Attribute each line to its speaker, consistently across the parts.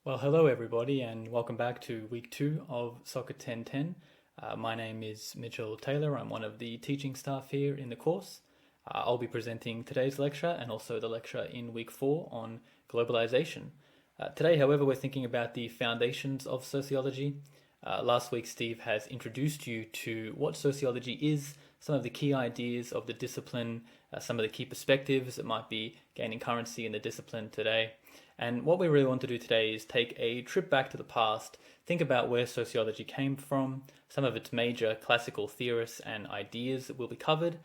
Speaker 1: Well, hello everybody, and welcome back to week 2 of Soccer 1010. My name is Mitchell Taylor. I'm one of the teaching staff here in the course. I'll be presenting today's lecture and also the lecture in week 4 on globalization. Today, however, we're thinking about the foundations of sociology. Last week, Steve has introduced you to what sociology is, some of the key ideas of the discipline, some of the key perspectives that might be gaining currency in the discipline today. And what we really want to do today is take a trip back to the past, think about where sociology came from, some of its major classical theorists and ideas that will be covered.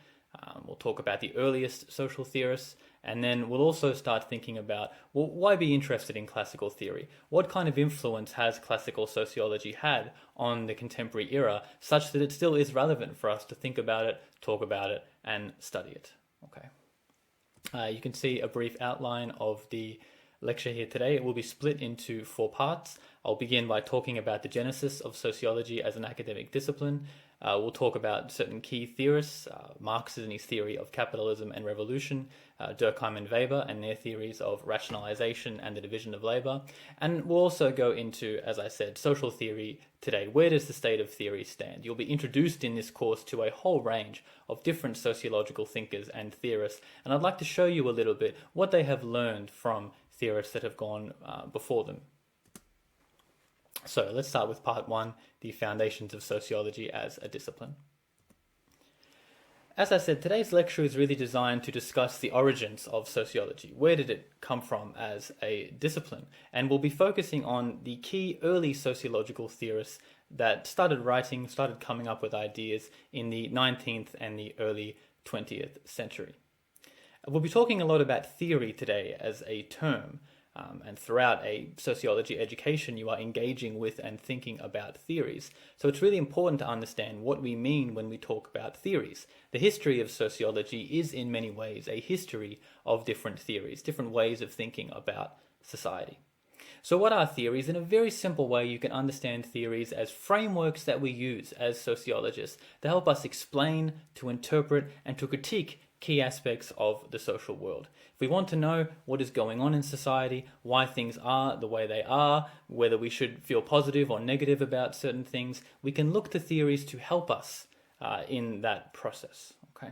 Speaker 1: We'll talk about the earliest social theorists, and then we'll also start thinking about, well, why be interested in classical theory? What kind of influence has classical sociology had on the contemporary era, such that it still is relevant for us to think about it, talk about it, and study it? Okay. You can see a brief outline of the lecture here today. It will be split into 4 parts. I'll begin by talking about the genesis of sociology as an academic discipline. We'll talk about certain key theorists, Marx and his theory of capitalism and revolution, Durkheim and Weber and their theories of rationalization and the division of labor. And we'll also go into, as I said, social theory today. Where does the state of theory stand? You'll be introduced in this course to a whole range of different sociological thinkers and theorists, and I'd like to show you a little bit what they have learned from theorists that have gone before them. So let's start with part 1, the foundations of sociology as a discipline. As I said, today's lecture is really designed to discuss the origins of sociology. Where did it come from as a discipline? And we'll be focusing on the key early sociological theorists that started coming up with ideas in the 19th and the early 20th century. We'll be talking a lot about theory today as a term, and throughout a sociology education you are engaging with and thinking about theories. So it's really important to understand what we mean when we talk about theories. The history of sociology is in many ways a history of different theories, different ways of thinking about society. So what are theories? In a very simple way, you can understand theories as frameworks that we use as sociologists to help us explain, to interpret, and to critique key aspects of the social world. If we want to know what is going on in society, why things are the way they are, whether we should feel positive or negative about certain things, we can look to theories to help us in that process. Okay.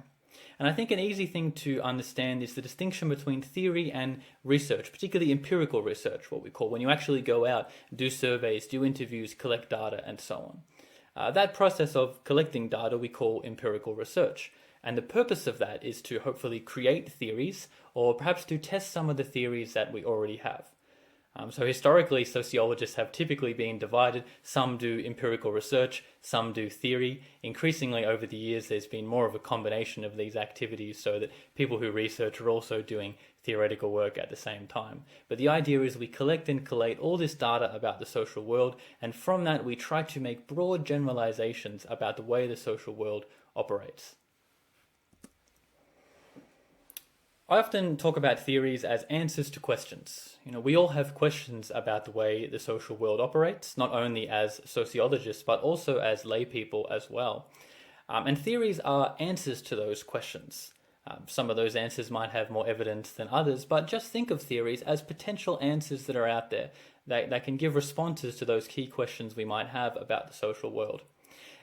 Speaker 1: And I think an easy thing to understand is the distinction between theory and research, particularly empirical research, what we call when you actually go out, do surveys, do interviews, collect data, and so on. That process of collecting data we call empirical research. And the purpose of that is to hopefully create theories, or perhaps to test some of the theories that we already have. So historically, sociologists have typically been divided. Some do empirical research, some do theory. Increasingly over the years, there's been more of a combination of these activities so that people who research are also doing theoretical work at the same time. But the idea is we collect and collate all this data about the social world, and from that we try to make broad generalizations about the way the social world operates. I often talk about theories as answers to questions. We all have questions about the way the social world operates, not only as sociologists, but also as lay people as well. And theories are answers to those questions. Some of those answers might have more evidence than others, but just think of theories as potential answers that are out there that can give responses to those key questions we might have about the social world.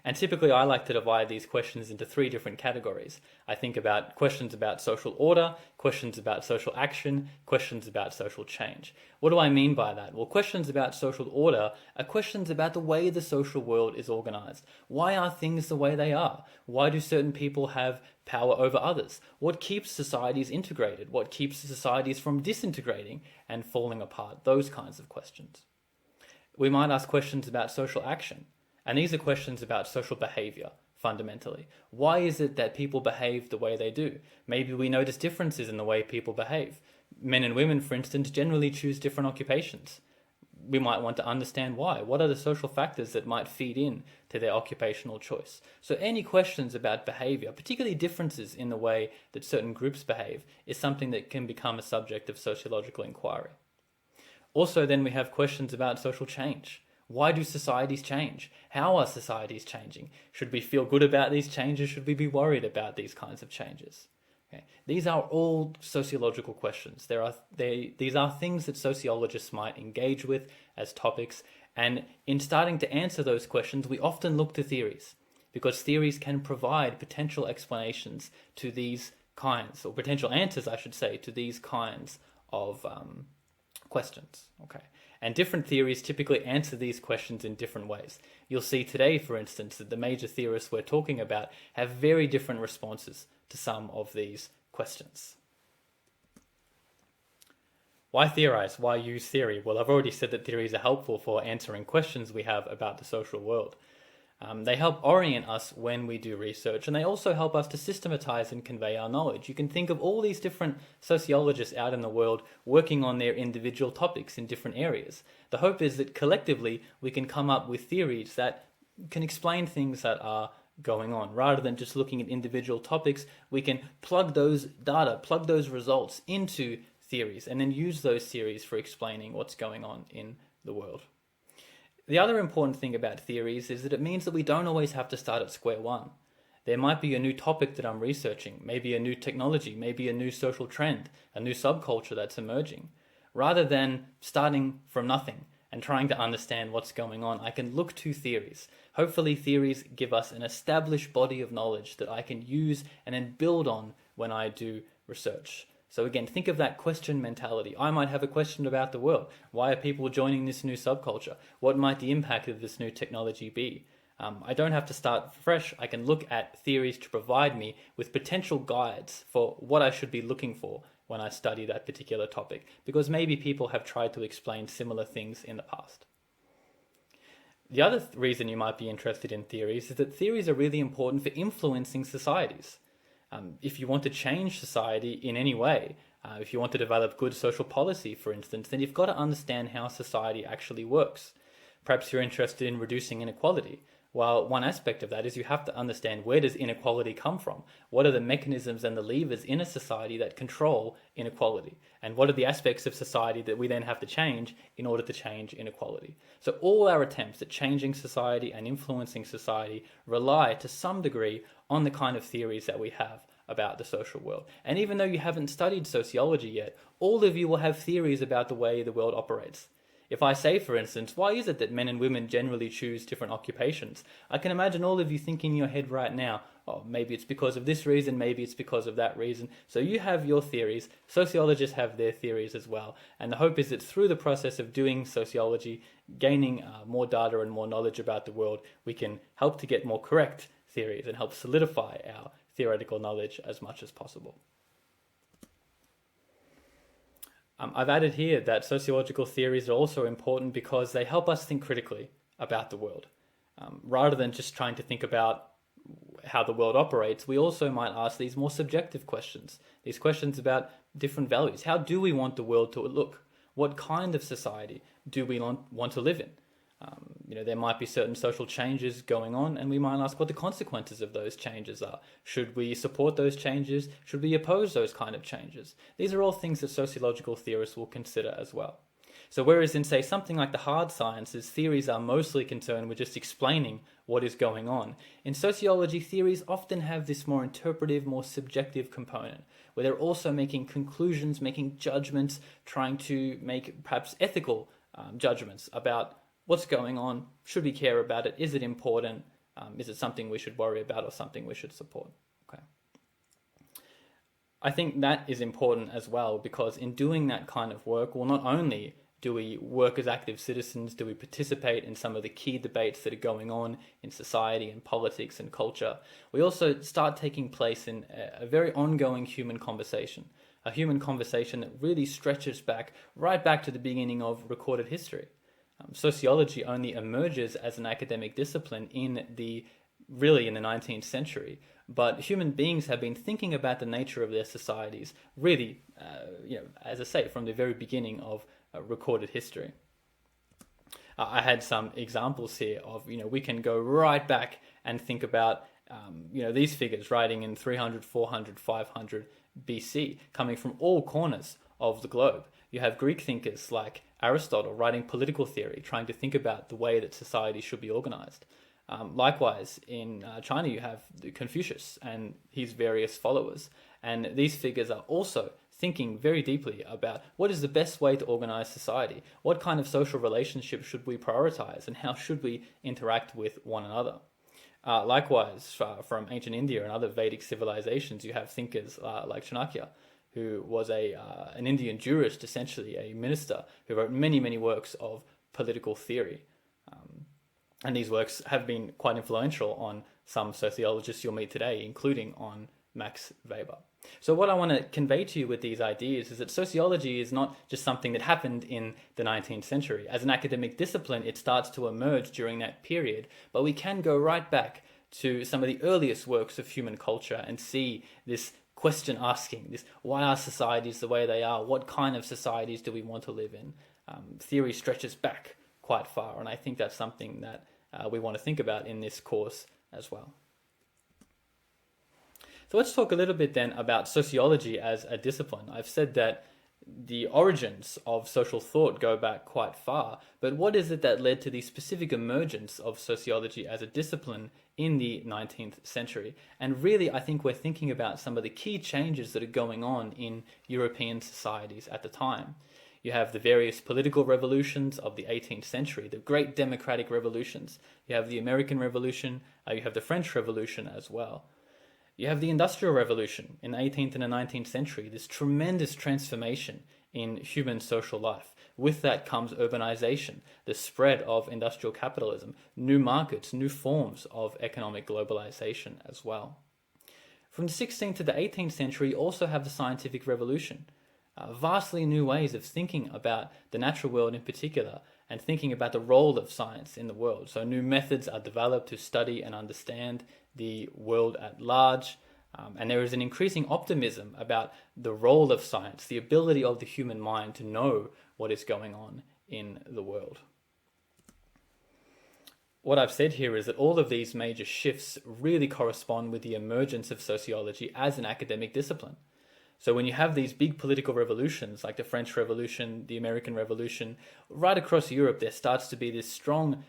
Speaker 1: And typically I like to divide these questions into 3 different categories. I think about questions about social order, questions about social action, questions about social change. What do I mean by that? Well, questions about social order are questions about the way the social world is organized. Why are things the way they are? Why do certain people have power over others? What keeps societies integrated? What keeps societies from disintegrating and falling apart? Those kinds of questions. We might ask questions about social action. And these are questions about social behavior, fundamentally. Why is it that people behave the way they do? Maybe we notice differences in the way people behave. Men and women, for instance, generally choose different occupations. We might want to understand why. What are the social factors that might feed in to their occupational choice? So any questions about behavior, particularly differences in the way that certain groups behave, is something that can become a subject of sociological inquiry. Also, then we have questions about social change. Why do societies change? How are societies changing? Should we feel good about these changes? Should we be worried about these kinds of changes? Okay. These are all sociological questions. These are things that sociologists might engage with as topics, and in starting to answer those questions, we often look to theories, because theories can provide potential explanations to these kinds, or potential answers, I should say, to these kinds of questions. Okay. And different theories typically answer these questions in different ways. You'll see today, for instance, that the major theorists we're talking about have very different responses to some of these questions. Why theorize? Why use theory? Well, I've already said that theories are helpful for answering questions we have about the social world. They help orient us when we do research, and they also help us to systematize and convey our knowledge. You can think of all these different sociologists out in the world working on their individual topics in different areas. The hope is that collectively we can come up with theories that can explain things that are going on. Rather than just looking at individual topics, we can plug those data, plug those results into theories, and then use those theories for explaining what's going on in the world. The other important thing about theories is that it means that we don't always have to start at square one. There might be a new topic that I'm researching, maybe a new technology, maybe a new social trend, a new subculture that's emerging. Rather than starting from nothing and trying to understand what's going on, I can look to theories. Hopefully theories give us an established body of knowledge that I can use and then build on when I do research. So again, think of that question mentality. I might have a question about the world. Why are people joining this new subculture? What might the impact of this new technology be? I don't have to start fresh. I can look at theories to provide me with potential guides for what I should be looking for when I study that particular topic, because maybe people have tried to explain similar things in the past. The other reason you might be interested in theories is that theories are really important for influencing societies. If you want to change society in any way, if you want to develop good social policy, for instance, then you've got to understand how society actually works. Perhaps you're interested in reducing inequality. Well, one aspect of that is you have to understand, where does inequality come from? What are the mechanisms and the levers in a society that control inequality? And what are the aspects of society that we then have to change in order to change inequality? So all our attempts at changing society and influencing society rely to some degree on the kind of theories that we have about the social world. And even though you haven't studied sociology yet, all of you will have theories about the way the world operates. If I say, for instance, why is it that men and women generally choose different occupations? I can imagine all of you thinking in your head right now, oh, maybe it's because of this reason, maybe it's because of that reason. So you have your theories, sociologists have their theories as well. And the hope is that through the process of doing sociology, gaining more data and more knowledge about the world, we can help to get more correct theories and help solidify our theoretical knowledge as much as possible. I've added here that sociological theories are also important because they help us think critically about the world. Rather than just trying to think about how the world operates, we also might ask these more subjective questions, these questions about different values. How do we want the world to look? What kind of society do we want to live in? There might be certain social changes going on, and we might ask what the consequences of those changes are. Should we support those changes? Should we oppose those kind of changes? These are all things that sociological theorists will consider as well. So whereas in, say, something like the hard sciences, theories are mostly concerned with just explaining what is going on, in sociology, theories often have this more interpretive, more subjective component, where they're also making conclusions, making judgments, trying to make perhaps ethical judgments about what's going on. Should we care about it? Is it important? Is it something we should worry about or something we should support? Okay. I think that is important as well, because in doing that kind of work, well, not only do we work as active citizens, do we participate in some of the key debates that are going on in society and politics and culture, we also start taking place in a very ongoing human conversation, a human conversation that really stretches back, right back to the beginning of recorded history. Sociology only emerges as an academic discipline in the 19th century, but human beings have been thinking about the nature of their societies really, as I say, from the very beginning of recorded history. I had some examples here of, we can go right back and think about, these figures writing in 300, 400, 500 BC, coming from all corners of the globe. You have Greek thinkers like Aristotle writing political theory, trying to think about the way that society should be organized. Likewise, in China, you have Confucius and his various followers. And these figures are also thinking very deeply about what is the best way to organize society, what kind of social relationships should we prioritize, and how should we interact with one another. Likewise, from ancient India and other Vedic civilizations, you have thinkers like Chanakya, who was an Indian jurist, essentially a minister, who wrote many, many works of political theory. And these works have been quite influential on some sociologists you'll meet today, including on Max Weber. So what I want to convey to you with these ideas is that sociology is not just something that happened in the 19th century. As an academic discipline, it starts to emerge during that period, but we can go right back to some of the earliest works of human culture and see this question asking, this why are societies the way they are? What kind of societies do we want to live in? Theory stretches back quite far, and I think that's something that we want to think about in this course as well. So let's talk a little bit then about sociology as a discipline. I've said that the origins of social thought go back quite far, but what is it that led to the specific emergence of sociology as a discipline in the 19th century? And really, I think we're thinking about some of the key changes that are going on in European societies at the time. You have the various political revolutions of the 18th century, the great democratic revolutions. You have the American Revolution, you have the French Revolution as well. You have the Industrial Revolution in the 18th and the 19th century, this tremendous transformation in human social life. With that comes urbanization, the spread of industrial capitalism, new markets, new forms of economic globalization as well. From the 16th to the 18th century, you also have the scientific revolution. Vastly new ways of thinking about the natural world in particular and thinking about the role of science in the world. So new methods are developed to study and understand the world at large, and there is an increasing optimism about the role of science, the ability of the human mind to know what is going on in the world. What I've said here is that all of these major shifts really correspond with the emergence of sociology as an academic discipline. So when you have these big political revolutions like the French Revolution, the American Revolution, right across Europe there starts to be this strong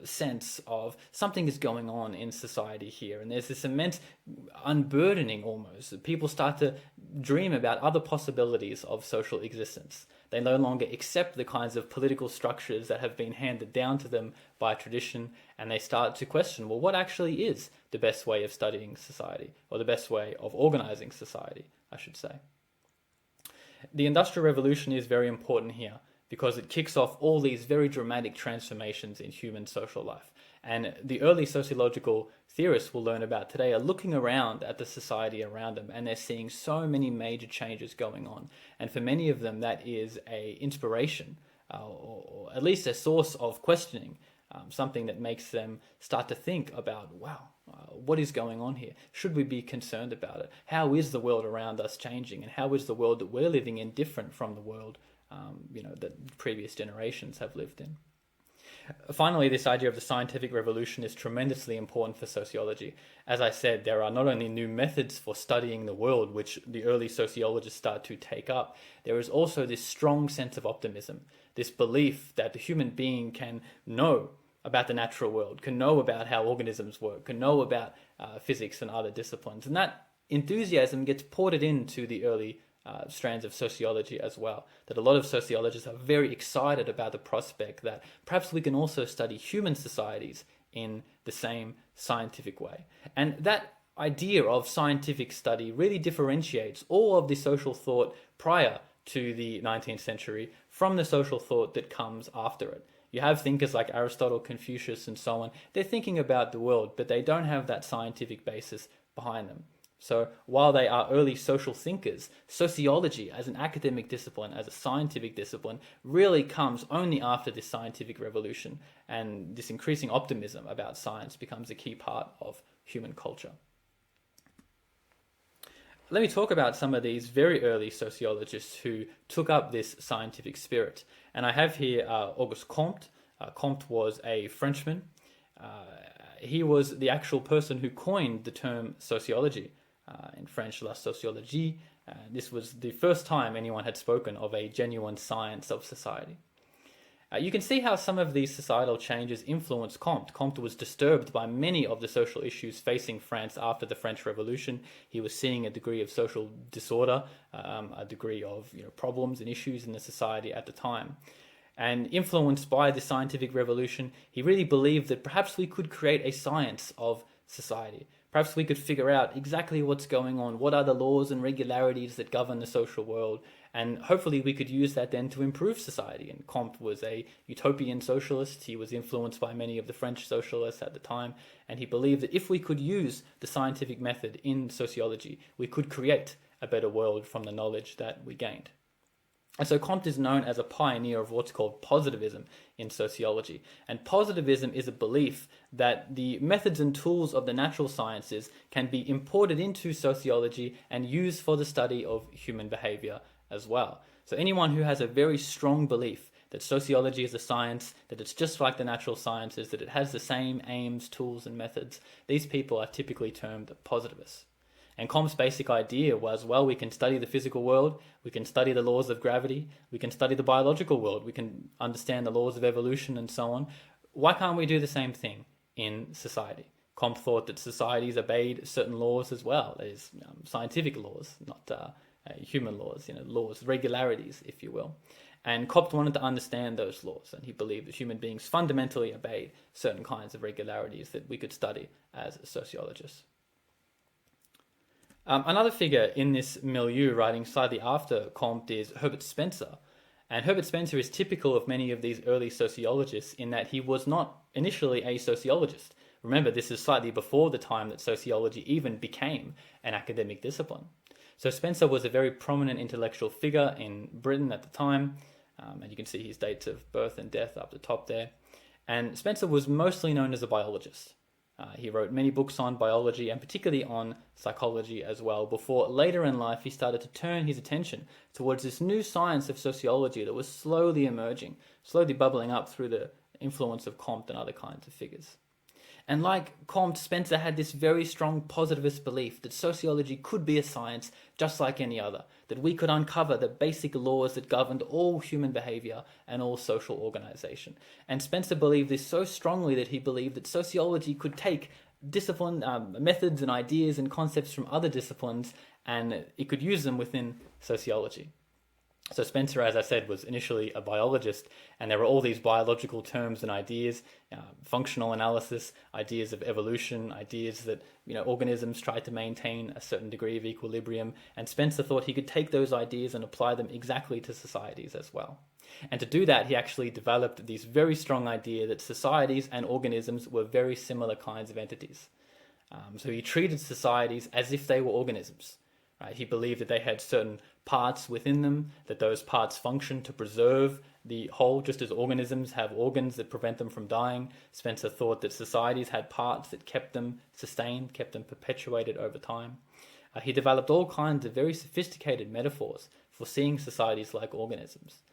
Speaker 1: sense of something is going on in society here. And there's this immense unburdening almost. People start to dream about other possibilities of social existence. They no longer accept the kinds of political structures that have been handed down to them by tradition, and they start to question, well, what actually is the best way of studying society, or the best way of organizing society, I should say. The Industrial Revolution is very important here because it kicks off all these very dramatic transformations in human social life. And the early sociological theorists we'll learn about today are looking around at the society around them, and they're seeing so many major changes going on. And for many of them, that is an inspiration, or at least a source of questioning, something that makes them start to think about, wow, what is going on here? Should we be concerned about it? How is the world around us changing? And how is the world that we're living in different from the world that previous generations have lived in? Finally, this idea of the scientific revolution is tremendously important for sociology. As I said, there are not only new methods for studying the world, which the early sociologists start to take up, there is also this strong sense of optimism, this belief that the human being can know about the natural world, can know about how organisms work, can know about physics and other disciplines. And that enthusiasm gets ported into the early strands of sociology as well, that a lot of sociologists are very excited about the prospect that perhaps we can also study human societies in the same scientific way. And that idea of scientific study really differentiates all of the social thought prior to the 19th century from the social thought that comes after it. You have thinkers like Aristotle, Confucius, and so on. They're thinking about the world, but they don't have that scientific basis behind them. So while they are early social thinkers, sociology as an academic discipline, as a scientific discipline, really comes only after this scientific revolution, and this increasing optimism about science becomes a key part of human culture. Let me talk about some of these very early sociologists who took up this scientific spirit. And I have here Auguste Comte. Comte was a Frenchman. He was the actual person who coined the term sociology. In French, la sociologie. This was the first time anyone had spoken of a genuine science of society. You can see how some of these societal changes influenced Comte. Comte was disturbed by many of the social issues facing France after the French Revolution. He was seeing a degree of social disorder, a degree of problems and issues in the society at the time. And influenced by the scientific revolution, he really believed that perhaps we could create a science of society. Perhaps we could figure out exactly what's going on, what are the laws and regularities that govern the social world, and hopefully we could use that then to improve society. And Comte was a utopian socialist. He was influenced by many of the French socialists at the time, and he believed that if we could use the scientific method in sociology, we could create a better world from the knowledge that we gained. And so Comte is known as a pioneer of what's called positivism in sociology. And positivism is a belief that the methods and tools of the natural sciences can be imported into sociology and used for the study of human behavior as well. So anyone who has a very strong belief that sociology is a science, that it's just like the natural sciences, that it has the same aims, tools, and methods, these people are typically termed positivists. And Comte's basic idea was, well, we can study the physical world, we can study the laws of gravity, we can study the biological world, we can understand the laws of evolution and so on. Why can't we do the same thing in society? Comte thought that societies obeyed certain laws as well. There's scientific laws, not human laws, laws, regularities, if you will. And Comte wanted to understand those laws, and he believed that human beings fundamentally obeyed certain kinds of regularities that we could study as sociologists. Another figure in this milieu writing slightly after Comte is Herbert Spencer. And Herbert Spencer is typical of many of these early sociologists in that he was not initially a sociologist. Remember, this is slightly before the time that sociology even became an academic discipline. So Spencer was a very prominent intellectual figure in Britain at the time, and you can see his dates of birth and death up the top there. And Spencer was mostly known as a biologist. He wrote many books on biology and particularly on psychology as well, before later in life he started to turn his attention towards this new science of sociology that was slowly emerging, slowly bubbling up through the influence of Comte and other kinds of figures. And like Comte, Spencer had this very strong positivist belief that sociology could be a science just like any other, that we could uncover the basic laws that governed all human behavior and all social organization. And Spencer believed this so strongly that he believed that sociology could take discipline, methods and ideas and concepts from other disciplines, and it could use them within sociology. So Spencer, as I said, was initially a biologist, and there were all these biological terms and ideas, functional analysis, ideas of evolution, ideas that organisms tried to maintain a certain degree of equilibrium, and Spencer thought he could take those ideas and apply them exactly to societies as well. And to do that, he actually developed this very strong idea that societies and organisms were very similar kinds of entities. So he treated societies as if they were organisms. He believed that they had certain parts within them, that those parts function to preserve the whole, just as organisms have organs that prevent them from dying. Spencer thought that societies had parts that kept them sustained, kept them perpetuated over time. He developed all kinds of very sophisticated metaphors for seeing societies like organisms.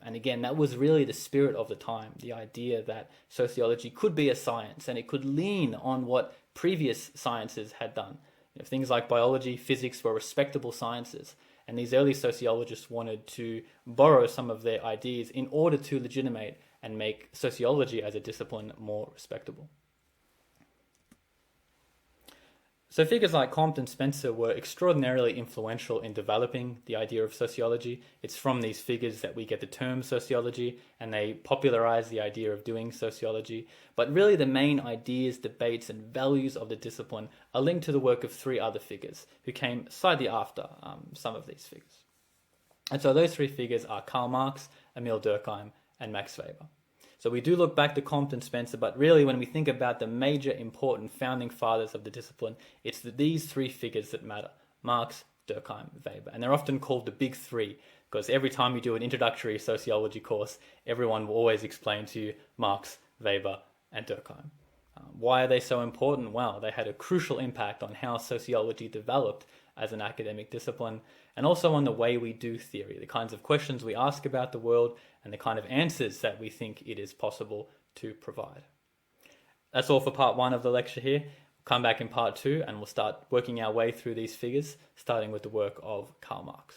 Speaker 1: And again, that was really the spirit of the time, the idea that sociology could be a science and it could lean on what previous sciences had done. Things like biology, physics were respectable sciences, and these early sociologists wanted to borrow some of their ideas in order to legitimate and make sociology as a discipline more respectable. So figures like Compt and Spencer were extraordinarily influential in developing the idea of sociology. It's from these figures that we get the term sociology, and they popularized the idea of doing sociology. But really the main ideas, debates, and values of the discipline are linked to the work of three other figures who came slightly after some of these figures. And so those three figures are Karl Marx, Emil Durkheim, and Max Weber. So we do look back to Compt and Spencer, but really when we think about the major important founding fathers of the discipline, it's these three figures that matter: Marx, Durkheim, Weber. And they're often called the big three, because every time you do an introductory sociology course, everyone will always explain to you Marx, Weber, and Durkheim. Why are they so important? Well, they had a crucial impact on how sociology developed as an academic discipline, and also on the way we do theory, the kinds of questions we ask about the world, and the kind of answers that we think it is possible to provide. That's all for part one of the lecture here. We'll come back in part two, and we'll start working our way through these figures, starting with the work of Karl Marx.